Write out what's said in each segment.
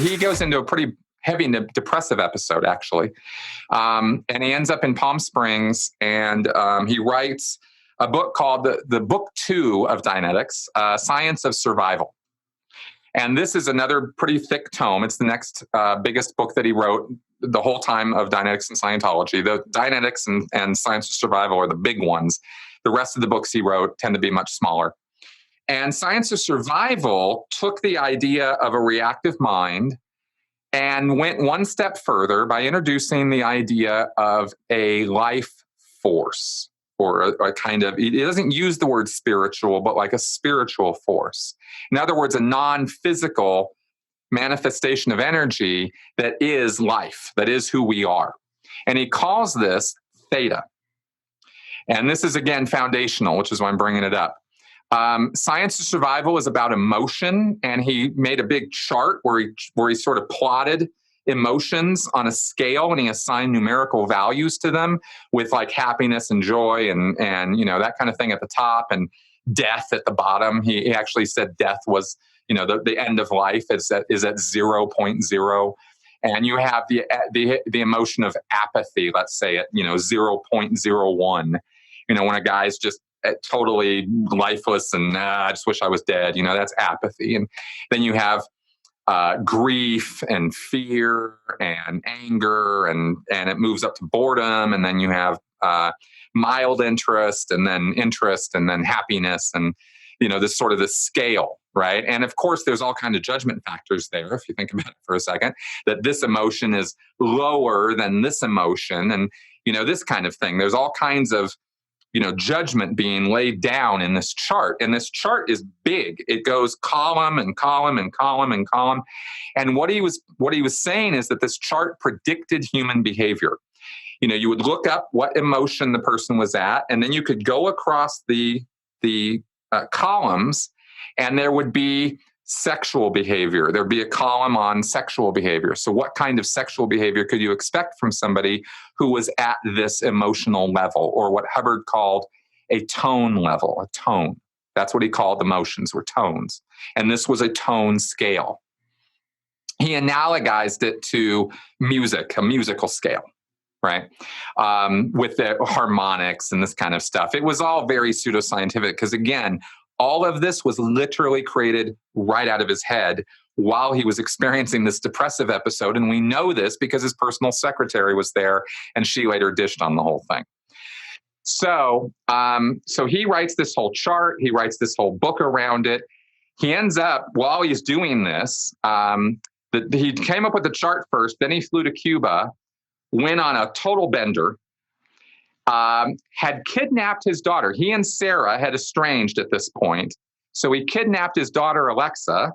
he goes into a pretty heavy depressive episode, actually. And he ends up in Palm Springs, and he writes a book called the book 2 of Dianetics, Science of Survival. And this is another pretty thick tome. It's the next biggest book that he wrote the whole time of Dianetics and Scientology. The Dianetics and Science of Survival are the big ones. The rest of the books he wrote tend to be much smaller. And Science of Survival took the idea of a reactive mind and went one step further by introducing the idea of a life force, or a kind of, it doesn't use the word spiritual, but like a spiritual force. In other words, a non-physical manifestation of energy that is life, that is who we are. And he calls this theta. And this is, again, foundational, which is why I'm bringing it up. Science of Survival is about emotion, and he made a big chart where he sort of plotted emotions on a scale, and he assigned numerical values to them, with like happiness and joy and that kind of thing at the top, and death at the bottom. He actually said death was the end of life is at 0.0, and you have the emotion of apathy, let's say at 0.01. When a guy's just totally lifeless and I just wish I was dead, that's apathy. And then you have grief and fear and anger, and it moves up to boredom, and then you have mild interest and then happiness, and this sort of this scale, right? And of course there's all kinds of judgment factors there, if you think about it for a second, that this emotion is lower than this emotion, and this kind of thing. There's all kinds of judgment being laid down in this chart. And this chart is big. It goes column and column and column and column. And what he was saying is that this chart predicted human behavior. You would look up what emotion the person was at, and then you could go across the columns, and there would be sexual behavior. There'd be a column on sexual behavior. So what kind of sexual behavior could you expect from somebody who was at this emotional level, or what Hubbard called a tone level, a tone. That's what he called emotions, were tones. And this was a tone scale. He analogized it to music, a musical scale, right? With the harmonics and this kind of stuff. It was all very pseudoscientific because, again, all of this was literally created right out of his head while he was experiencing this depressive episode. And we know this because his personal secretary was there, and she later dished on the whole thing. So he writes this whole chart. He writes this whole book around it. He ends up, while he's doing this, he came up with the chart first. Then he flew to Cuba, went on a total bender, had kidnapped his daughter. He and Sarah had estranged at this point. So he kidnapped his daughter, Alexa,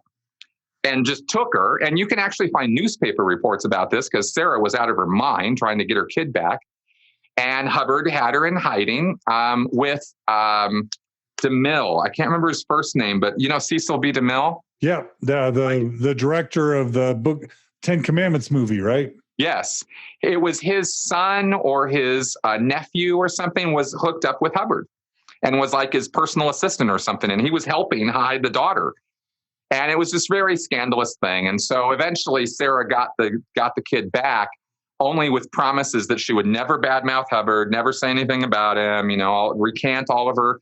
and just took her. And you can actually find newspaper reports about this because Sarah was out of her mind trying to get her kid back. And Hubbard had her in hiding with DeMille. I can't remember his first name, but Cecil B. DeMille? Yeah, the director of the book 10 Commandments movie, right? Yes. It was his son or his nephew or something was hooked up with Hubbard and was like his personal assistant or something. And he was helping hide the daughter. And it was this very scandalous thing. And so eventually Sarah got the kid back, only with promises that she would never badmouth Hubbard, never say anything about him, recant all of her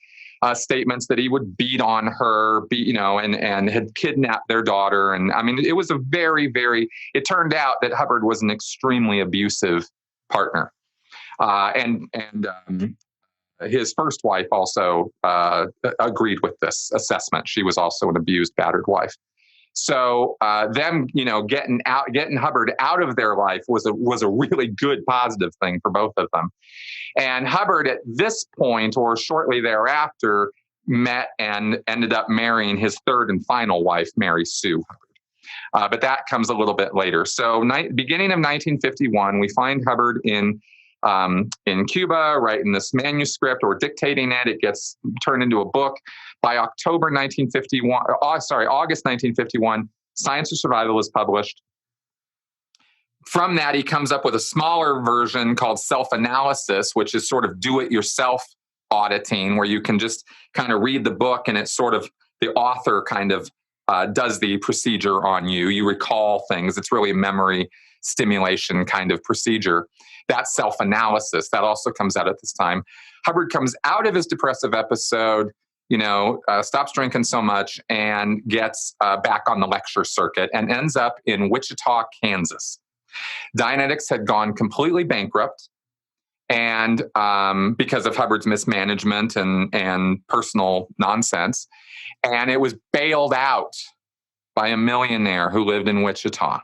statements that he would beat on her, and had kidnapped their daughter. And I mean, it was a very, very, it turned out that Hubbard was an extremely abusive partner. And his first wife also agreed with this assessment. She was also an abused, battered wife. So them, getting Hubbard out of their life was a really good positive thing for both of them. And Hubbard at this point, or shortly thereafter, met and ended up marrying his third and final wife, Mary Sue Hubbard. But that comes a little bit later. So beginning of 1951, we find Hubbard in Cuba, writing this manuscript or dictating it. It gets turned into a book. By August 1951, Science of Survival is published. From that, he comes up with a smaller version called Self-Analysis, which is sort of do-it-yourself auditing, where you can just kind of read the book and it's sort of the author kind of does the procedure on you. You recall things. It's really a memory stimulation kind of procedure. That's self-analysis. That also comes out at this time. Hubbard comes out of his depressive episode, stops drinking so much and gets back on the lecture circuit and ends up in Wichita, Kansas. Dianetics had gone completely bankrupt, and because of Hubbard's mismanagement and personal nonsense, and it was bailed out by a millionaire who lived in Wichita.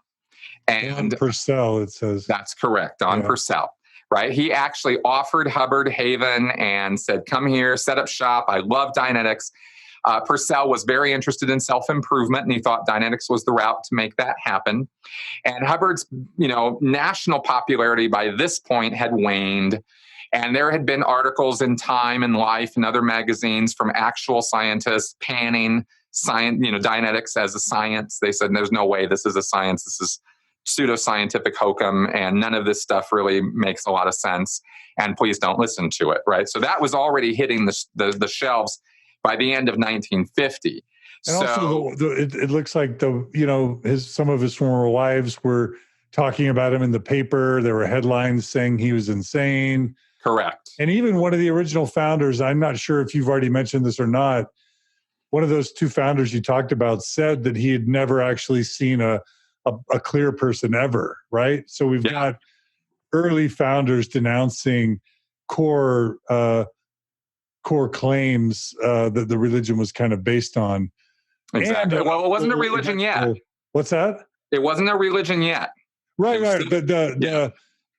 And Don Purcell, it says. That's correct, Don Purcell. Right? He actually offered Hubbard haven and said, come here, set up shop. I love Dianetics. Purcell was very interested in self-improvement, and he thought Dianetics was the route to make that happen. And Hubbard's, national popularity by this point had waned. And there had been articles in Time and Life and other magazines from actual scientists panning Dianetics as a science. They said, there's no way this is a science. This is pseudoscientific hokum, and none of this stuff really makes a lot of sense, and please don't listen to it, right? So that was already hitting the shelves by the end of 1950. And also, it looks like some of his former wives were talking about him in the paper. There were headlines saying he was insane. Correct. And even one of the original founders, I'm not sure if you've already mentioned this or not, one of those two founders you talked about said that he had never actually seen a clear person ever, right? So we've got early founders denouncing core claims that the religion was kind of based on. Exactly. And, well, it wasn't a religion yet. What's that? It wasn't a relion yet. Right.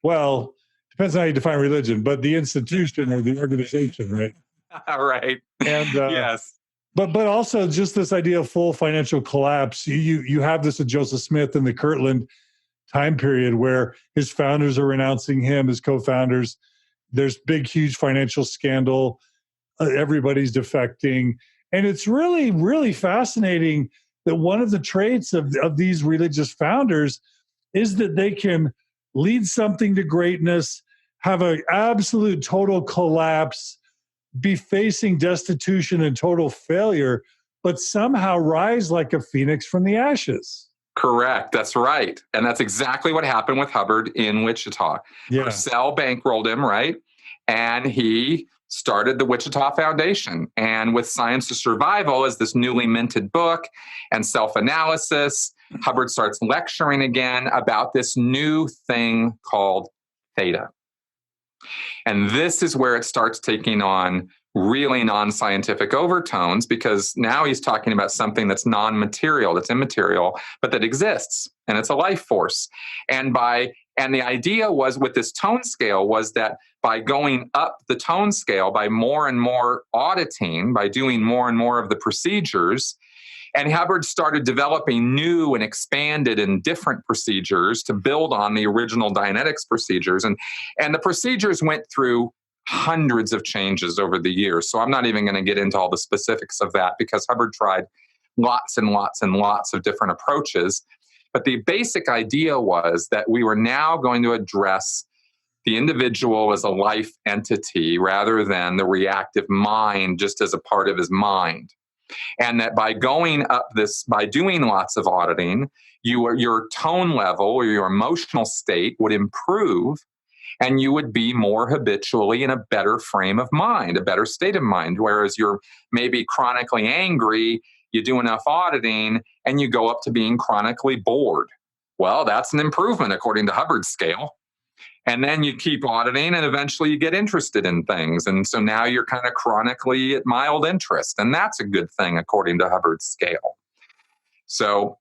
Well, depends on how you define religion, but the institution or the organization, right? Right. And yes. But also just this idea of full financial collapse. You have this with Joseph Smith in the Kirtland time period where his founders are renouncing him, his co-founders. There's big, huge financial scandal. Everybody's defecting. And it's really, really fascinating that one of the traits of these religious founders is that they can lead something to greatness, have an absolute total collapse, be facing destitution and total failure, but somehow rise like a phoenix from the ashes. Correct. That's right. And that's exactly what happened with Hubbard in Wichita. Yeah. Purcell bankrolled him, right? And he started the Wichita Foundation. And with Science to Survival as this newly minted book and self-analysis, Hubbard starts lecturing again about this new thing called theta. And this is where it starts taking on really non-scientific overtones, because now he's talking about something that's non-material, that's immaterial, but that exists, and it's a life force. And the idea was with this tone scale was that by going up the tone scale, by more and more auditing, by doing more and more of the procedures, and Hubbard started developing new and expanded and different procedures to build on the original Dianetics procedures. And the procedures went through hundreds of changes over the years. So I'm not even going to get into all the specifics of that because Hubbard tried lots and lots and lots of different approaches. But the basic idea was that we were now going to address the individual as a life entity rather than the reactive mind just as a part of his mind. And that by going up this, by doing lots of auditing, your tone level or your emotional state would improve, and you would be more habitually in a better frame of mind, a better state of mind. Whereas you're maybe chronically angry, you do enough auditing, and you go up to being chronically bored. Well, that's an improvement according to Hubbard's scale. And then you keep auditing and eventually you get interested in things. And so now you're kind of chronically at mild interest. And that's a good thing according to Hubbard's scale. So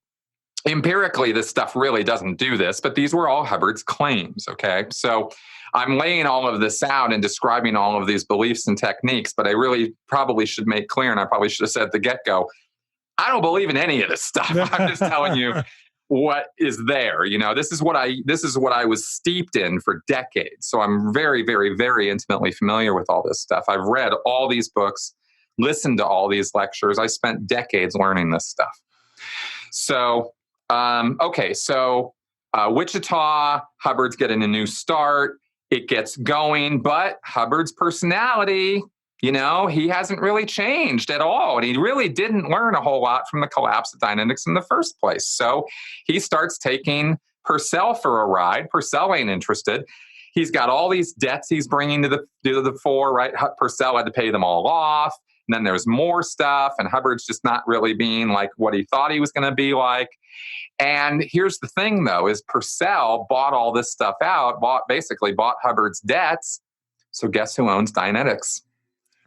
empirically, this stuff really doesn't do this, but these were all Hubbard's claims, okay? So I'm laying all of this out and describing all of these beliefs and techniques, but I really probably should make clear, and I probably should have said at the get-go, I don't believe in any of this stuff. I'm just telling you what is there. This is what I was steeped in for decades. So I'm very, very, very intimately familiar with all this stuff. I've read all these books, listened to all these lectures. I spent decades learning this stuff. So, Wichita, Hubbard's getting a new start. It gets going, but Hubbard's personality he hasn't really changed at all. And he really didn't learn a whole lot from the collapse of Dianetics in the first place. So he starts taking Purcell for a ride. Purcell ain't interested. He's got all these debts he's bringing to the fore, right? Purcell had to pay them all off. And then there's more stuff. And Hubbard's just not really being like what he thought he was going to be like. And here's the thing, though, is Purcell bought all this stuff out, basically bought Hubbard's debts. So guess who owns Dianetics?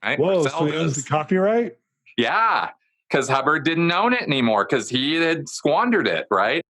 Right? Whoa, Purcell so he owns the copyright? Yeah, because Hubbard didn't own it anymore because he had squandered it, right?